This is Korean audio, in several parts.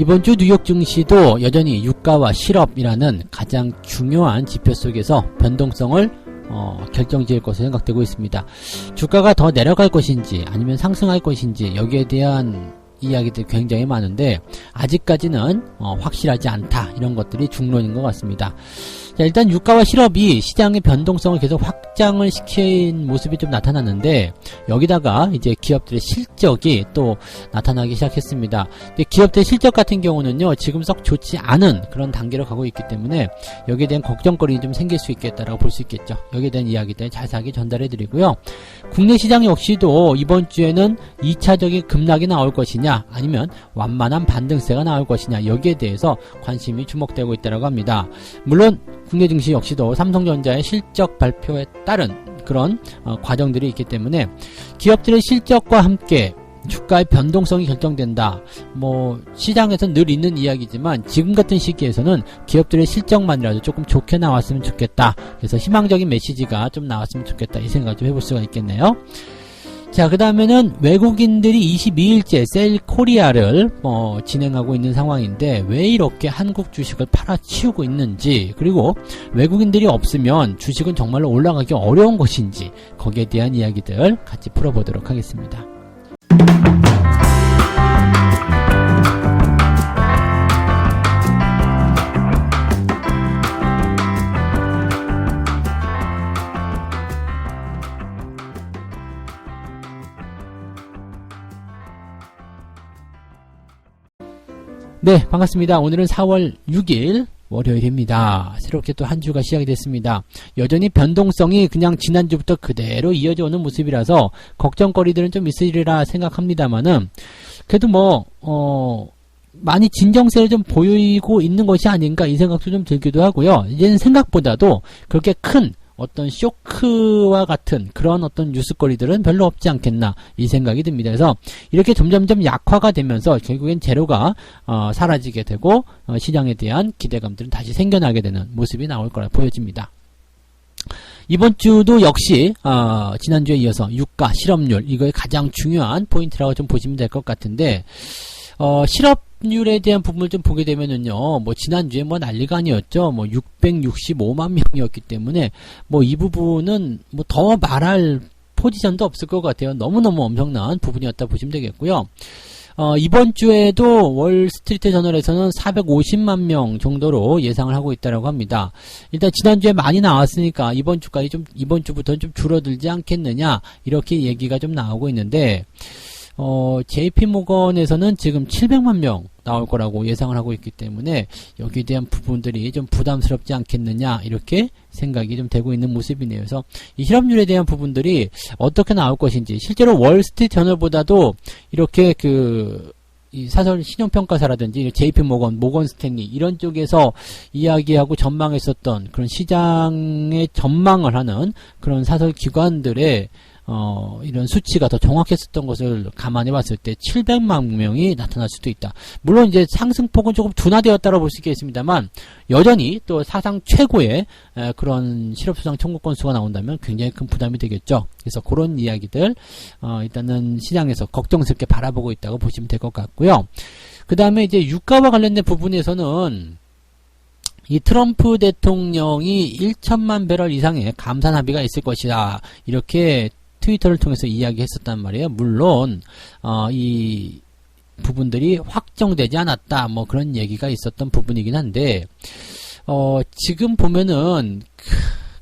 이번 주 뉴욕 증시도 여전히 유가와 실업이라는 가장 중요한 지표 속에서 변동성을 결정지을 것으로 생각되고 있습니다. 주가가 더 내려갈 것인지 아니면 상승할 것인지 여기에 대한 이야기들이 굉장히 많은데 아직까지는 확실하지 않다, 이런 것들이 중론인 것 같습니다. 자, 일단 유가와 실업이 시장의 변동성을 계속 확장을 시킨 모습이 좀 나타났는데 여기다가 이제 기업들의 실적이 또 나타나기 시작했습니다. 근데 기업들의 실적 같은 경우는요 지금 썩 좋지 않은 그런 단계로 가고 있기 때문에 여기에 대한 걱정거리가 좀 생길 수 있겠다라고 볼 수 있겠죠. 여기에 대한 이야기들 자세하게 전달해 드리고요. 국내 시장 역시도 이번 주에는 2차적인 급락이 나올 것이냐 아니면 완만한 반등세가 나올 것이냐, 여기에 대해서 관심이 주목되고 있다고 합니다. 물론 국내 증시 역시도 삼성전자의 실적 발표에 따른 그런 과정들이 있기 때문에 기업들의 실적과 함께 주가의 변동성이 결정된다. 시장에서는 늘 있는 이야기지만 지금 같은 시기에서는 기업들의 실적만이라도 조금 좋게 나왔으면 좋겠다. 그래서 희망적인 메시지가 좀 나왔으면 좋겠다, 이 생각 좀 해볼 수가 있겠네요. 자, 그 다음에는 외국인들이 22일째 셀 코리아를 진행하고 있는 상황인데 왜 이렇게 한국 주식을 팔아치우고 있는지, 그리고 외국인들이 없으면 주식은 정말로 올라가기 어려운 것인지, 거기에 대한 이야기들 같이 풀어보도록 하겠습니다. 네, 반갑습니다. 오늘은 4월 6일 월요일입니다. 새롭게 또 한 주가 시작이 됐습니다. 여전히 변동성이 그냥 지난주부터 그대로 이어져 오는 모습이라서 걱정거리들은 좀 있으리라 생각합니다만은 그래도 많이 진정세를 좀 보이고 있는 것이 아닌가, 이 생각도 좀 들기도 하고요. 이제는 생각보다도 그렇게 큰 어떤 쇼크와 같은 그런 어떤 뉴스거리들은 별로 없지 않겠나, 이 생각이 듭니다. 그래서 이렇게 점점점 약화가 되면서 결국엔 재료가 사라지게 되고 시장에 대한 기대감들은 다시 생겨나게 되는 모습이 나올 거라 보여집니다. 이번 주도 역시 지난주에 이어서 유가, 실업률, 이거의 가장 중요한 포인트라고 좀 보시면 될 것 같은데 실업률에 대한 부분을 좀 보게 되면은요, 지난주에 난리가 아니었죠. 665만 명이었기 때문에, 이 부분은 더 말할 포지션도 없을 것 같아요. 너무너무 엄청난 부분이었다 보시면 되겠고요. 이번 주에도 월스트리트 저널에서는 450만 명 정도로 예상을 하고 있다고 합니다. 일단 지난주에 많이 나왔으니까 이번 주부터는 좀 줄어들지 않겠느냐, 이렇게 얘기가 좀 나오고 있는데, JP모건에서는 지금 700만 명 나올 거라고 예상을 하고 있기 때문에 여기에 대한 부분들이 좀 부담스럽지 않겠느냐, 이렇게 생각이 좀 되고 있는 모습이네요. 그래서 이 실업률에 대한 부분들이 어떻게 나올 것인지, 실제로 월스트리트 저널보다도 이렇게 이 사설 신용평가사라든지 JP모건, 모건스탠리 이런 쪽에서 이야기하고 전망했었던 그런 시장의 전망을 하는 그런 사설 기관들의 이런 수치가 더 정확했었던 것을 감안해 봤을 때 700만 명이 나타날 수도 있다. 물론 이제 상승폭은 조금 둔화되었다고 볼 수 있겠습니다만 여전히 또 사상 최고의 그런 실업수당 청구 건수가 나온다면 굉장히 큰 부담이 되겠죠. 그래서 그런 이야기들 일단은 시장에서 걱정스럽게 바라보고 있다고 보시면 될 것 같고요. 그 다음에 이제 유가와 관련된 부분에서는 이 트럼프 대통령이 1천만 배럴 이상의 감산 합의가 있을 것이다, 이렇게 트위터를 통해서 이야기했었단 말이에요. 물론 이 부분들이 확정되지 않았다, 그런 얘기가 있었던 부분이긴 한데 지금 보면은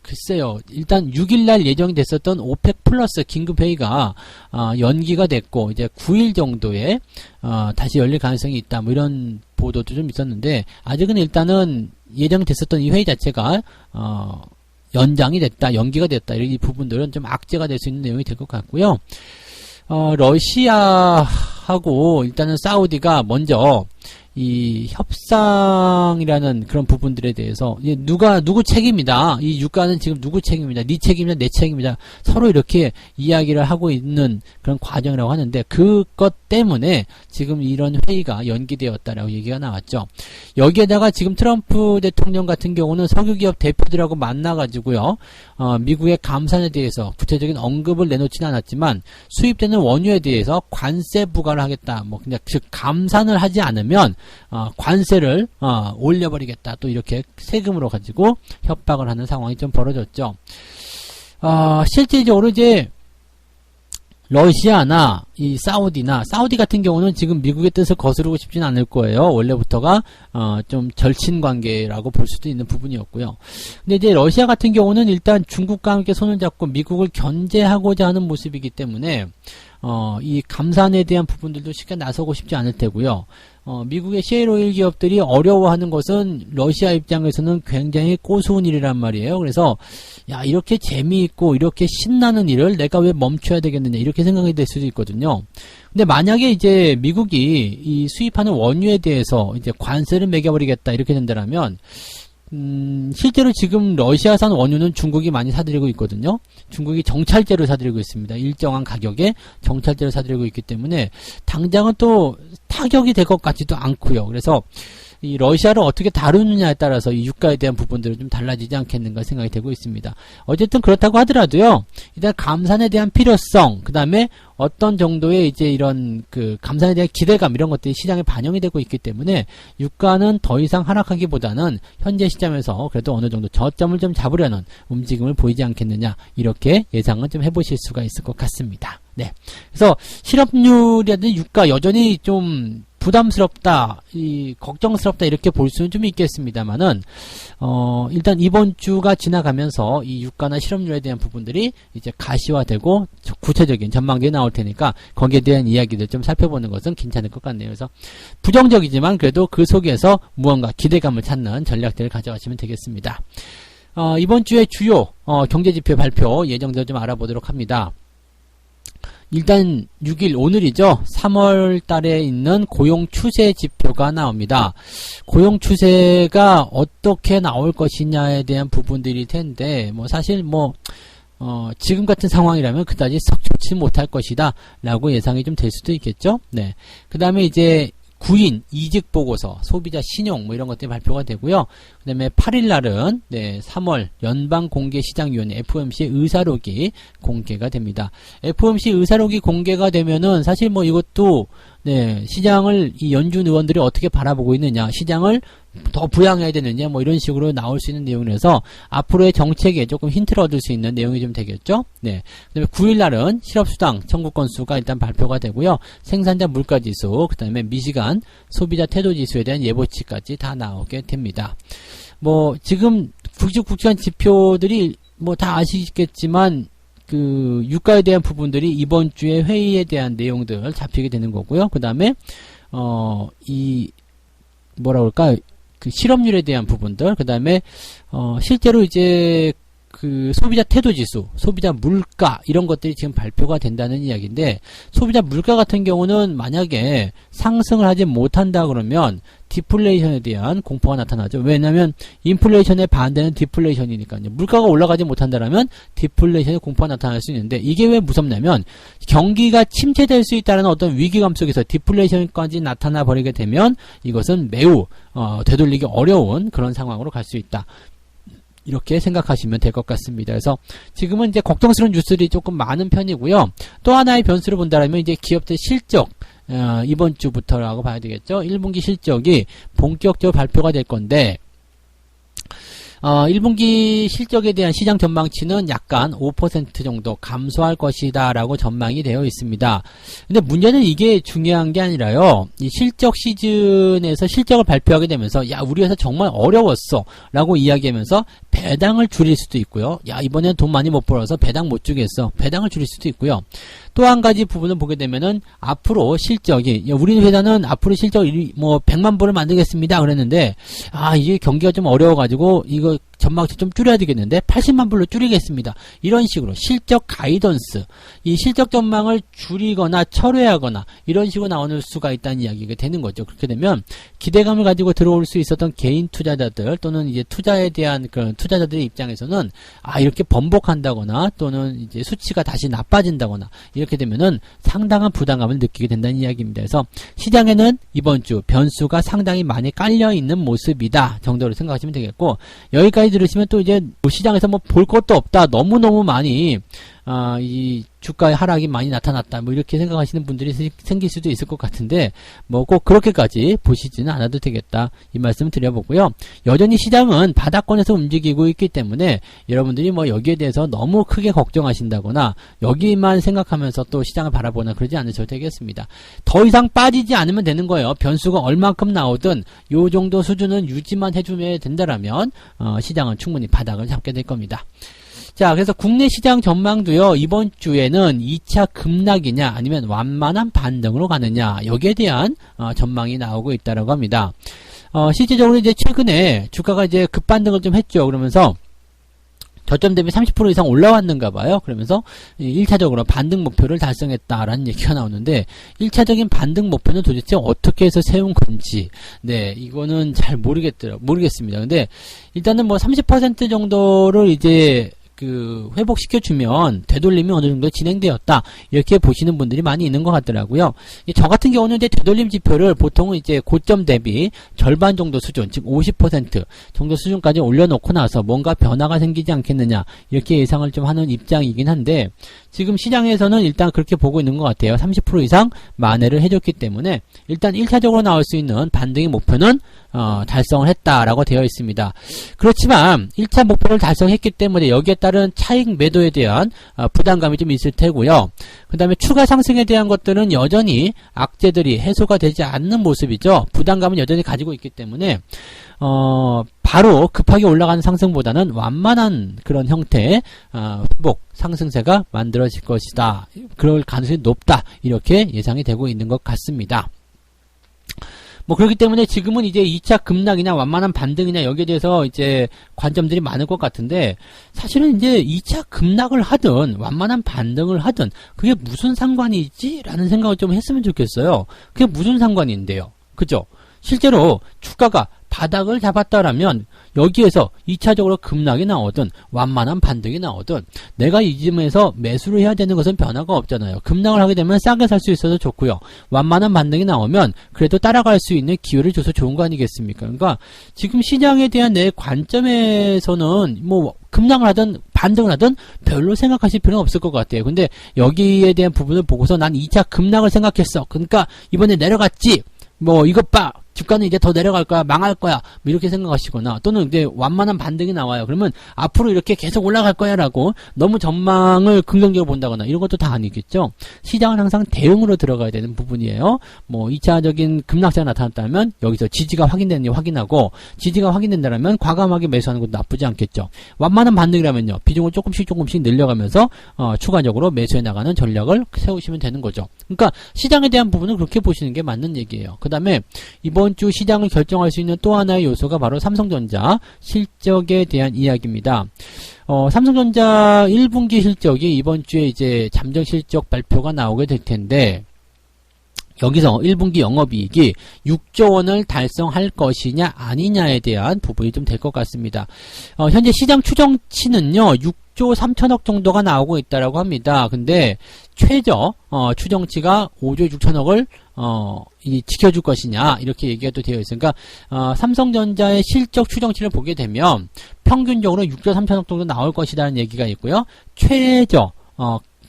글쎄요, 일단 6일날 예정이 됐었던 오펙 플러스 긴급회의가 연기가 됐고 이제 9일 정도에 다시 열릴 가능성이 있다, 이런 보도도 좀 있었는데 아직은 일단은 예정이 됐었던 이 회의 자체가 연장이 됐다, 연기가 됐다, 이 부분들은 좀 악재가 될 수 있는 내용이 될 것 같고요. 러시아하고 일단은 사우디가 먼저 이 협상이라는 그런 부분들에 대해서 누구 책임이다, 이 유가는 지금 누구 책임이다, 네 책임이다, 내 책임이다, 서로 이렇게 이야기를 하고 있는 그런 과정이라고 하는데 그것 때문에 지금 이런 회의가 연기되었다라고 얘기가 나왔죠. 여기에다가 지금 트럼프 대통령 같은 경우는 석유기업 대표들하고 만나가지고요, 미국의 감산에 대해서 구체적인 언급을 내놓지는 않았지만 수입되는 원유에 대해서 관세 부과를 하겠다, 그냥 즉 감산을 하지 않으면 관세를 올려버리겠다, 또 이렇게 세금으로 가지고 협박을 하는 상황이 좀 벌어졌죠. 실질적으로 이제 러시아나 이 사우디 같은 경우는 지금 미국의 뜻을 거스르고 싶지는 않을 거예요. 원래부터가 좀 절친 관계라고 볼 수도 있는 부분이었고요. 근데 이제 러시아 같은 경우는 일단 중국과 함께 손을 잡고 미국을 견제하고자 하는 모습이기 때문에 이 감산에 대한 부분들도 쉽게 나서고 싶지 않을 테고요. 미국의 셰일오일 기업들이 어려워하는 것은 러시아 입장에서는 굉장히 고수운 일이란 말이에요. 그래서 야, 이렇게 재미있고 이렇게 신나는 일을 내가 왜 멈춰야 되겠느냐, 이렇게 생각이 될 수도 있거든요. 근데 만약에 이제 미국이 이 수입하는 원유에 대해서 이제 관세를 매겨버리겠다, 이렇게 된다면 실제로 지금 러시아산 원유는 중국이 많이 사들이고 있거든요. 중국이 정찰제로 사들이고 있습니다. 일정한 가격에 정찰제로 사들이고 있기 때문에 당장은 또 타격이 될 것 같지도 않고요. 그래서 이 러시아를 어떻게 다루느냐에 따라서 이 유가에 대한 부분들은 좀 달라지지 않겠는가 생각이 되고 있습니다. 어쨌든 그렇다고 하더라도요, 일단 감산에 대한 필요성, 그 다음에 어떤 정도의 이제 이런 그 감산에 대한 기대감, 이런 것들이 시장에 반영이 되고 있기 때문에 유가는 더 이상 하락하기보다는 현재 시점에서 그래도 어느 정도 저점을 좀 잡으려는 움직임을 보이지 않겠느냐, 이렇게 예상은 좀 해보실 수가 있을 것 같습니다. 네. 그래서 실업률이라든지 유가 여전히 좀 부담스럽다, 걱정스럽다, 이렇게 볼 수는 좀 있겠습니다만은, 일단 이번 주가 지나가면서 이 유가나 실업률에 대한 부분들이 이제 가시화되고 구체적인 전망들이 나올 테니까 거기에 대한 이야기들 좀 살펴보는 것은 괜찮을 것 같네요. 그래서 부정적이지만 그래도 그 속에서 무언가 기대감을 찾는 전략들을 가져가시면 되겠습니다. 이번 주에 주요, 경제지표 발표 예정대로 좀 알아보도록 합니다. 일단 6일 오늘이죠. 3월 달에 있는 고용 추세 지표가 나옵니다. 고용 추세가 어떻게 나올 것이냐에 대한 부분들일 텐데, 사실 지금 같은 상황이라면 그다지 썩 좋지 못할 것이다 라고 예상이 좀 될 수도 있겠죠. 네. 그 다음에 이제 구인 이직 보고서, 소비자 신용 이런 것들이 발표가 되고요. 그 다음에 8일 날은 3월 연방공개시장위원회 FOMC 의사록이 공개가 됩니다. FOMC 의사록이 공개가 되면은 사실 이것도 시장을 이 연준 의원들이 어떻게 바라보고 있느냐, 시장을 더 부양해야 되느냐, 이런 식으로 나올 수 있는 내용이라서 앞으로의 정책에 조금 힌트를 얻을 수 있는 내용이 좀 되겠죠. 네. 그 다음에 9일 날은 실업수당 청구 건수가 일단 발표가 되고요. 생산자 물가지수, 그 다음에 미시간 소비자 태도지수에 대한 예보치까지 다 나오게 됩니다. 지금 굵직굵직한 지표들이 다 아시겠지만 그 유가에 대한 부분들이 이번 주에 회의에 대한 내용들 잡히게 되는 거고요. 그 다음에 그 실업률에 대한 부분들, 그 다음에 실제로 이제 그 소비자 태도지수, 소비자 물가 이런 것들이 지금 발표가 된다는 이야기인데, 소비자 물가 같은 경우는 만약에 상승을 하지 못한다 그러면 디플레이션에 대한 공포가 나타나죠. 왜냐하면 인플레이션의 반대는 디플레이션이니까요. 물가가 올라가지 못한다라면 디플레이션의 공포가 나타날 수 있는데, 이게 왜 무섭냐면 경기가 침체될 수 있다는 어떤 위기감 속에서 디플레이션까지 나타나 버리게 되면 이것은 매우 되돌리기 어려운 그런 상황으로 갈 수 있다, 이렇게 생각하시면 될 것 같습니다. 그래서 지금은 이제 걱정스러운 뉴스들이 조금 많은 편이고요. 또 하나의 변수를 본다면 이제 기업들 실적, 이번 주부터라고 봐야 되겠죠. 1분기 실적이 본격적으로 발표가 될 건데, 1분기 실적에 대한 시장 전망치는 약간 5% 정도 감소할 것이다 라고 전망이 되어 있습니다. 근데 문제는 이게 중요한 게 아니라요, 이 실적 시즌에서 실적을 발표하게 되면서 야, 우리 회사 정말 어려웠어 라고 이야기하면서 배당을 줄일 수도 있고요. 야, 이번엔 돈 많이 못 벌어서 배당 못 주겠어, 배당을 줄일 수도 있고요. 또 한 가지 부분을 보게 되면은 앞으로 실적이, 우리 회사는 앞으로 실적 100만 불을 만들겠습니다 그랬는데, 이게 경기가 좀 어려워가지고 이거 전망치 좀 줄여야 되겠는데 80만 불로 줄이겠습니다. 이런 식으로 실적 가이던스, 이 실적 전망을 줄이거나 철회하거나 이런 식으로 나오는 수가 있다는 이야기가 되는 거죠. 그렇게 되면 기대감을 가지고 들어올 수 있었던 개인 투자자들 또는 이제 투자에 대한 그런 투자자들의 입장에서는 이렇게 번복한다거나 또는 이제 수치가 다시 나빠진다거나 이렇게 되면은 상당한 부담감을 느끼게 된다는 이야기입니다. 그래서 시장에는 이번 주 변수가 상당히 많이 깔려 있는 모습이다 정도로 생각하시면 되겠고, 여기까지 들으시면 또 이제 시장에서 볼 것도 없다, 너무너무 많이 이 주가의 하락이 많이 나타났다. 뭐 이렇게 생각하시는 분들이 생길 수도 있을 것 같은데 뭐 꼭 그렇게까지 보시지는 않아도 되겠다. 이 말씀 드려보고요. 여전히 시장은 바닥권에서 움직이고 있기 때문에 여러분들이 뭐 여기에 대해서 너무 크게 걱정하신다거나 여기만 생각하면서 또 시장을 바라보나 그러지 않으셔도 되겠습니다. 더 이상 빠지지 않으면 되는 거예요. 변수가 얼만큼 나오든 요 정도 수준은 유지만 해주면 된다라면 시장은 충분히 바닥을 잡게 될 겁니다. 자, 그래서 국내 시장 전망도요, 이번 주에는 2차 급락이냐, 아니면 완만한 반등으로 가느냐, 여기에 대한, 전망이 나오고 있다라고 합니다. 실제적으로 이제 최근에 주가가 이제 급반등을 좀 했죠. 그러면서, 저점 대비 30% 이상 올라왔는가 봐요. 그러면서 1차적으로 반등 목표를 달성했다라는 얘기가 나오는데 1차적인 반등 목표는 도대체 어떻게 해서 세운 건지 네, 이거는 잘 모르겠습니다. 근데 일단은 뭐 30% 정도를 이제 회복시켜주면 되돌림이 어느 정도 진행되었다. 이렇게 보시는 분들이 많이 있는 것 같더라고요. 저 같은 경우는 이제 되돌림 지표를 보통은 이제 고점 대비 절반 정도 수준, 즉 50% 정도 수준까지 올려놓고 나서 뭔가 변화가 생기지 않겠느냐. 이렇게 예상을 좀 하는 입장이긴 한데, 지금 시장에서는 일단 그렇게 보고 있는 것 같아요. 30% 이상 만회를 해줬기 때문에, 일단 1차적으로 나올 수 있는 반등의 목표는, 달성을 했다라고 되어 있습니다. 그렇지만 1차 목표를 달성했기 때문에 여기에 따른 차익 매도에 대한 부담감이 좀 있을 테고요. 그 다음에 추가 상승에 대한 것들은 여전히 악재들이 해소가 되지 않는 모습이죠. 부담감은 여전히 가지고 있기 때문에 바로 급하게 올라가는 상승보다는 완만한 그런 형태의 회복 상승세가 만들어질 것이다. 그럴 가능성이 높다. 이렇게 예상이 되고 있는 것 같습니다. 뭐 그렇기 때문에 지금은 이제 2차 급락이냐 완만한 반등이냐 여기에 대해서 이제 관점들이 많을 것 같은데, 사실은 이제 2차 급락을 하든 완만한 반등을 하든 그게 무슨 상관이 있지? 라는 생각을 좀 했으면 좋겠어요. 그게 무슨 상관인데요. 그죠? 실제로 주가가 바닥을 잡았다라면 여기에서 2차적으로 급락이 나오든 완만한 반등이 나오든 내가 이 지점에서 매수를 해야 되는 것은 변화가 없잖아요. 급락을 하게 되면 싸게 살 수 있어서 좋고요. 완만한 반등이 나오면 그래도 따라갈 수 있는 기회를 줘서 좋은 거 아니겠습니까? 그러니까 지금 시장에 대한 내 관점에서는 뭐 급락을 하든 반등을 하든 별로 생각하실 필요는 없을 것 같아요. 근데 여기에 대한 부분을 보고서 난 2차 급락을 생각했어. 그러니까 이번에 내려갔지. 뭐 이것 봐. 주가는 이제 더 내려갈 거야, 망할 거야, 뭐 이렇게 생각하시거나, 또는 이제 완만한 반등이 나와요. 그러면 앞으로 이렇게 계속 올라갈 거야 라고 너무 전망을 긍정적으로 본다거나 이런 것도 다 아니겠죠. 시장은 항상 대응으로 들어가야 되는 부분이에요. 뭐 2차적인 급락세가 나타났다면 여기서 지지가 확인되는지 확인하고, 지지가 확인된다면 과감하게 매수하는 것도 나쁘지 않겠죠. 완만한 반등이라면요, 비중을 조금씩 늘려가면서 추가적으로 매수해 나가는 전략을 세우시면 되는 거죠. 그러니까 시장에 대한 부분은 그렇게 보시는 게 맞는 얘기예요. 그 다음에 이번 주 시장을 결정할 수 있는 또 하나의 요소가 바로 삼성전자 실적에 대한 이야기입니다. 삼성전자 1분기 실적이 이번 주에 이제 잠정 실적 발표가 나오게 될 텐데, 여기서 1분기 영업이익이 6조 원을 달성할 것이냐 아니냐에 대한 부분이 좀 될 것 같습니다. 현재 시장 추정치는요, 6조 3천억 정도가 나오고 있다라고 합니다. 근데 최저 추정치가 5조 6천억을 지켜줄 것이냐 이렇게 얘기가 되어 있으니까 삼성전자의 실적 추정치를 보게 되면 평균적으로 6조 3천억 정도 나올 것이라는 얘기가 있고요. 최저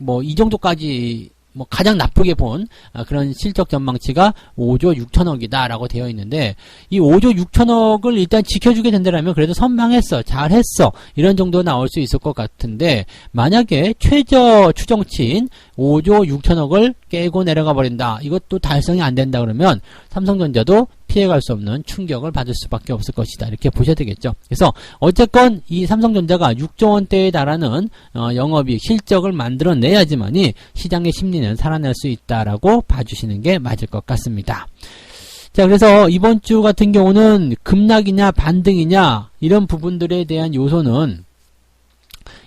뭐 이 정도까지 뭐 가장 나쁘게 본 그런 실적 전망치가 5조 6천억이다 라고 되어 있는데, 이 5조 6천억을 일단 지켜주게 된다면 그래도 선방했어, 잘했어, 이런 정도 나올 수 있을 것 같은데, 만약에 최저 추정치인 5조 6천억을 깨고 내려가 버린다, 이것도 달성이 안 된다 그러면 삼성전자도 피해갈 수 없는 충격을 받을 수밖에 없을 것이다, 이렇게 보셔야 되겠죠. 그래서 어쨌건 이 삼성전자가 6조 원대에 달하는 영업이익 실적을 만들어내야지만이 시장의 심리는 살아날 수 있다라고 봐주시는 게 맞을 것 같습니다. 자, 그래서 이번 주 같은 경우는 급락이냐 반등이냐 이런 부분들에 대한 요소는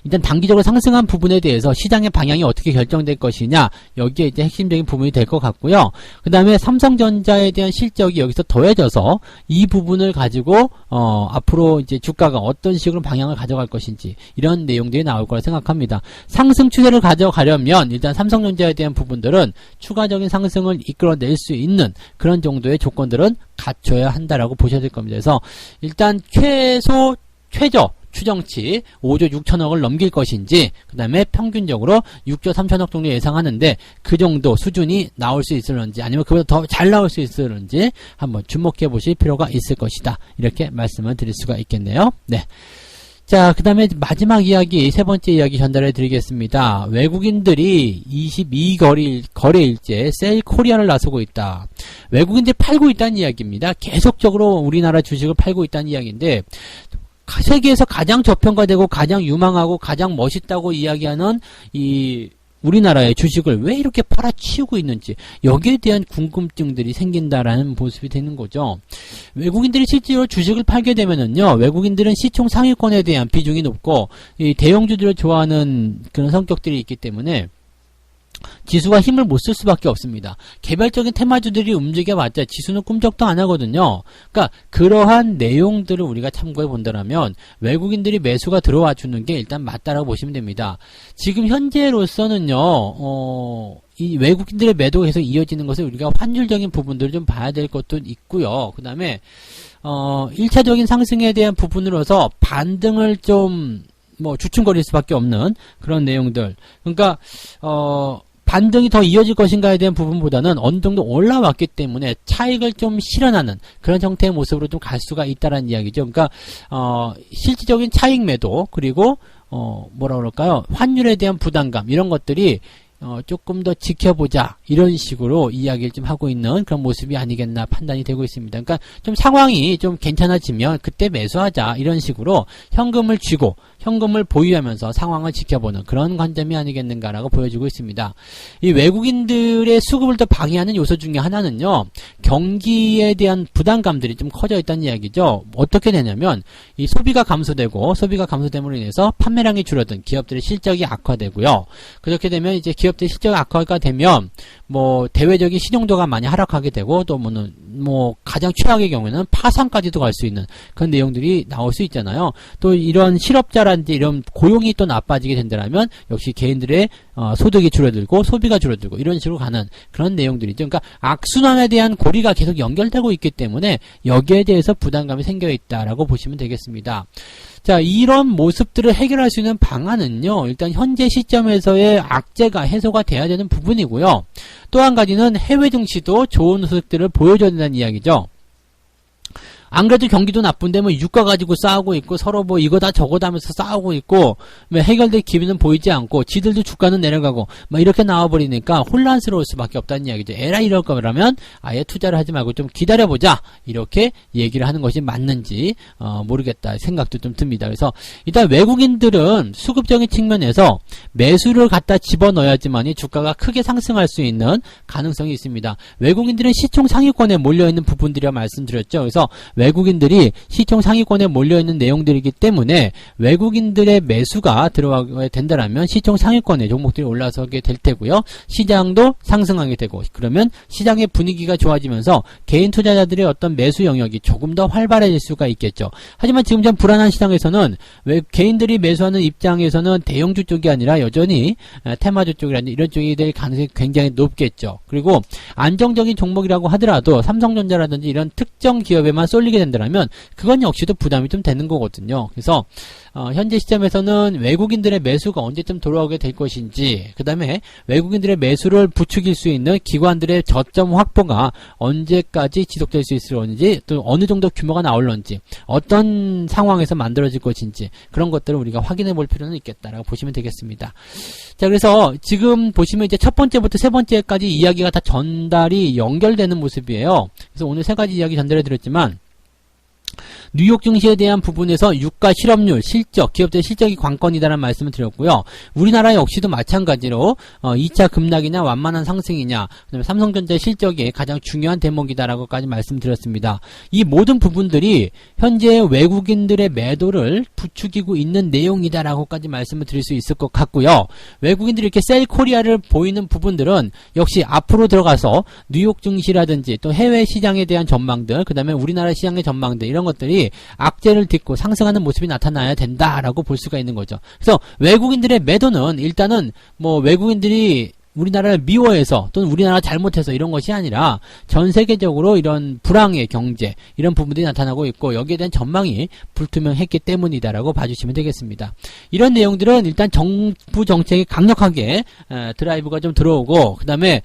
일단 단기적으로 상승한 부분에 대해서 시장의 방향이 어떻게 결정될 것이냐, 여기에 이제 핵심적인 부분이 될 것 같고요. 그 다음에 삼성전자에 대한 실적이 여기서 더해져서 이 부분을 가지고 앞으로 이제 주가가 어떤 식으로 방향을 가져갈 것인지 이런 내용들이 나올 거라 생각합니다. 상승 추세를 가져가려면 일단 삼성전자에 대한 부분들은 추가적인 상승을 이끌어낼 수 있는 그런 정도의 조건들은 갖춰야 한다라고 보셔야 될 겁니다. 그래서 일단 최저 추정치 5조 6천억을 넘길 것인지, 그 다음에 평균적으로 6조 3천억 정도 예상하는데 그 정도 수준이 나올 수 있을런지, 아니면 그보다 더 잘 나올 수 있을런지 한번 주목해 보실 필요가 있을 것이다. 이렇게 말씀을 드릴 수가 있겠네요. 네. 자, 그 다음에 마지막 이야기, 세 번째 이야기 전달해 드리겠습니다. 외국인들이 22거래일째 셀 코리아를 나서고 있다. 외국인들이 팔고 있다는 이야기입니다. 계속적으로 우리나라 주식을 팔고 있다는 이야기인데, 세계에서 가장 저평가되고 가장 유망하고 가장 멋있다고 이야기하는 이 우리나라의 주식을 왜 이렇게 팔아치우고 있는지, 여기에 대한 궁금증들이 생긴다라는 모습이 되는 거죠. 외국인들이 실제로 주식을 팔게 되면은요, 외국인들은 시총 상위권에 대한 비중이 높고, 이 대형주들을 좋아하는 그런 성격들이 있기 때문에 지수가 힘을 못 쓸 수밖에 없습니다. 개별적인 테마주들이 움직여봤자 지수는 꿈쩍도 안 하거든요. 그러니까 그러한 내용들을 우리가 참고해 본다면 외국인들이 매수가 들어와 주는 게 일단 맞다라고 보시면 됩니다. 지금 현재로서는요, 이 외국인들의 매도가 계속 이어지는 것을 우리가 환율적인 부분들을 좀 봐야 될 것도 있고요. 그 다음에 1차적인 상승에 대한 부분으로서 반등을 좀 주춤거릴 수밖에 없는 그런 내용들. 그러니까 반등이 더 이어질 것인가에 대한 부분보다는 어느 정도 올라왔기 때문에 차익을 좀 실현하는 그런 형태의 모습으로 좀 갈 수가 있다라는 이야기죠. 그러니까 실질적인 차익 매도, 그리고 뭐라 그럴까요? 환율에 대한 부담감, 이런 것들이 조금 더 지켜보자, 이런 식으로 이야기를 좀 하고 있는 그런 모습이 아니겠나 판단이 되고 있습니다. 그러니까 좀 상황이 좀 괜찮아지면 그때 매수하자, 이런 식으로 현금을 쥐고 현금을 보유하면서 상황을 지켜보는 그런 관점이 아니겠는가라고 보여지고 있습니다. 이 외국인들의 수급을 더 방해하는 요소 중에 하나는요, 경기에 대한 부담감들이 좀 커져 있다는 이야기죠. 어떻게 되냐면 이 소비가 감소됨으로 인해서 판매량이 줄어든 기업들의 실적이 악화되고요. 그렇게 되면 이제 기업들의 실적 악화가 되면 대외적인 신용도가 많이 하락하게 되고, 또 가장 최악의 경우에는 파산까지도 갈 수 있는 그런 내용들이 나올 수 있잖아요. 또 이런 실업자라든지 이런 고용이 또 나빠지게 된다면 역시 개인들의 소득이 줄어들고 소비가 줄어들고 이런 식으로 가는 그런 내용들이죠. 그러니까 악순환에 대한 고리가 계속 연결되고 있기 때문에 여기에 대해서 부담감이 생겨 있다라고 보시면 되겠습니다. 자, 이런 모습들을 해결할 수 있는 방안은요, 일단 현재 시점에서의 악재가 해소가 돼야 되는 부분이고요. 또 한 가지는 해외 증시도 좋은 소식들을 보여줘야 된다는 이야기죠. 안 그래도 경기도 나쁜데 유가 가지고 싸우고 있고, 서로 이거다 저거다 하면서 싸우고 있고, 해결될 기미는 보이지 않고, 지들도 주가는 내려가고 이렇게 나와버리니까 혼란스러울 수밖에 없다는 이야기죠. 에라, 이럴 거라면 아예 투자를 하지 말고 좀 기다려보자, 이렇게 얘기를 하는 것이 맞는지 모르겠다 생각도 좀 듭니다. 그래서 일단 외국인들은 수급적인 측면에서 매수를 갖다 집어넣어야지만이 주가가 크게 상승할 수 있는 가능성이 있습니다. 외국인들은 시총 상위권에 몰려있는 부분들이라 말씀드렸죠. 그래서 외국인들이 시총 상위권에 몰려있는 내용들이기 때문에 외국인들의 매수가 들어가게 된다면 시총 상위권의 종목들이 올라서게 될 테고요. 시장도 상승하게 되고, 그러면 시장의 분위기가 좋아지면서 개인 투자자들의 어떤 매수 영역이 조금 더 활발해질 수가 있겠죠. 하지만 지금 좀 불안한 시장에서는 개인들이 매수하는 입장에서는 대형주 쪽이 아니라 여전히 테마주 쪽이라든지 이런 쪽이 될 가능성이 굉장히 높겠죠. 그리고 안정적인 종목이라고 하더라도 삼성전자라든지 이런 특정 기업에만 쏠리게 된다면 그건 역시도 부담이 좀 되는 거거든요. 그래서 현재 시점에서는 외국인들의 매수가 언제쯤 돌아오게 될 것인지, 그 다음에 외국인들의 매수를 부추길 수 있는 기관들의 저점 확보가 언제까지 지속될 수 있을런지, 또 어느 정도 규모가 나올런지, 어떤 상황에서 만들어질 것인지, 그런 것들을 우리가 확인해 볼 필요는 있겠다라고 보시면 되겠습니다. 자, 그래서 지금 보시면 이제 첫 번째부터 세 번째까지 이야기가 다 전달이 연결되는 모습이에요. 그래서 오늘 세 가지 이야기 전달해 드렸지만, 뉴욕 증시에 대한 부분에서 유가 실업률, 실적, 기업들의 실적이 관건이다라는 말씀을 드렸고요. 우리나라 역시도 마찬가지로 2차 급락이냐 완만한 상승이냐, 그다음에 삼성전자의 실적이 가장 중요한 대목이다라고까지 말씀드렸습니다. 이 모든 부분들이 현재 외국인들의 매도를 부추기고 있는 내용이다라고까지 말씀을 드릴 수 있을 것 같고요. 외국인들이 이렇게 셀 코리아를 보이는 부분들은 역시 앞으로 들어가서 뉴욕 증시라든지 또 해외 시장에 대한 전망들, 그다음에 우리나라 시장의 전망들, 이런 것들이 악재를 딛고 상승하는 모습이 나타나야 된다라고 볼 수가 있는 거죠. 그래서 외국인들의 매도는 일단은 외국인들이 우리나라를 미워해서 또는 우리나라가 잘못해서 이런 것이 아니라 전 세계적으로 이런 불황의 경제 이런 부분들이 나타나고 있고 여기에 대한 전망이 불투명했기 때문이다라고 봐주시면 되겠습니다. 이런 내용들은 일단 정부 정책이 강력하게 드라이브가 좀 들어오고 그 다음에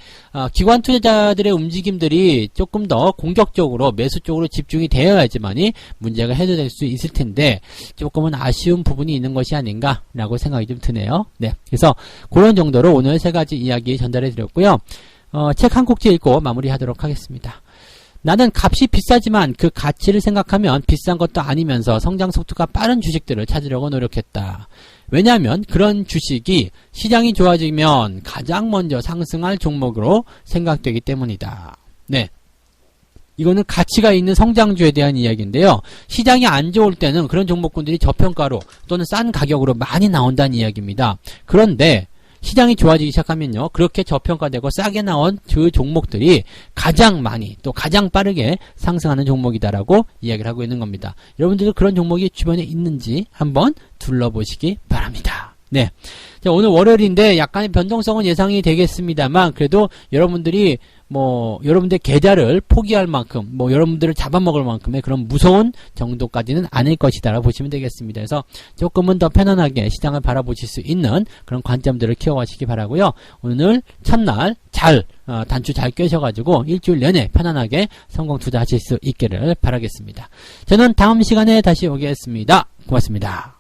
기관 투자자들의 움직임들이 조금 더 공격적으로 매수 쪽으로 집중이 되어야지만이 문제가 해소될 수 있을 텐데 조금은 아쉬운 부분이 있는 것이 아닌가라고 생각이 좀 드네요. 네, 그래서 그런 정도로 오늘 세 가지 이야기 전달해 드렸고요. 책 한 꼭지 읽고 마무리하도록 하겠습니다. 나는 값이 비싸지만 그 가치를 생각하면 비싼 것도 아니면서 성장 속도가 빠른 주식들을 찾으려고 노력했다. 왜냐하면 그런 주식이 시장이 좋아지면 가장 먼저 상승할 종목으로 생각되기 때문이다. 네. 이거는 가치가 있는 성장주에 대한 이야기인데요. 시장이 안 좋을 때는 그런 종목군들이 저평가로 또는 싼 가격으로 많이 나온다는 이야기입니다. 그런데 시장이 좋아지기 시작하면요. 그렇게 저평가되고 싸게 나온 그 종목들이 가장 많이 또 가장 빠르게 상승하는 종목이다라고 이야기를 하고 있는 겁니다. 여러분들도 그런 종목이 주변에 있는지 한번 둘러보시기 바랍니다. 네. 자, 오늘 월요일인데 약간의 변동성은 예상이 되겠습니다만 그래도 여러분들이 여러분들의 계좌를 포기할 만큼 여러분들을 잡아먹을 만큼의 그런 무서운 정도까지는 아닐 것이다라고 보시면 되겠습니다. 그래서 조금은 더 편안하게 시장을 바라보실 수 있는 그런 관점들을 키워가시기 바라고요. 오늘 첫날 단추 잘 꿰셔가지고 일주일 내내 편안하게 성공 투자하실 수 있기를 바라겠습니다. 저는 다음 시간에 다시 오겠습니다. 고맙습니다.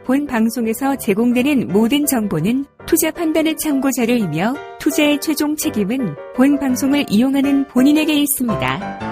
본 방송에서 제공되는 모든 정보는 투자 판단의 참고 자료이며 투자의 최종 책임은 본 방송을 이용하는 본인에게 있습니다.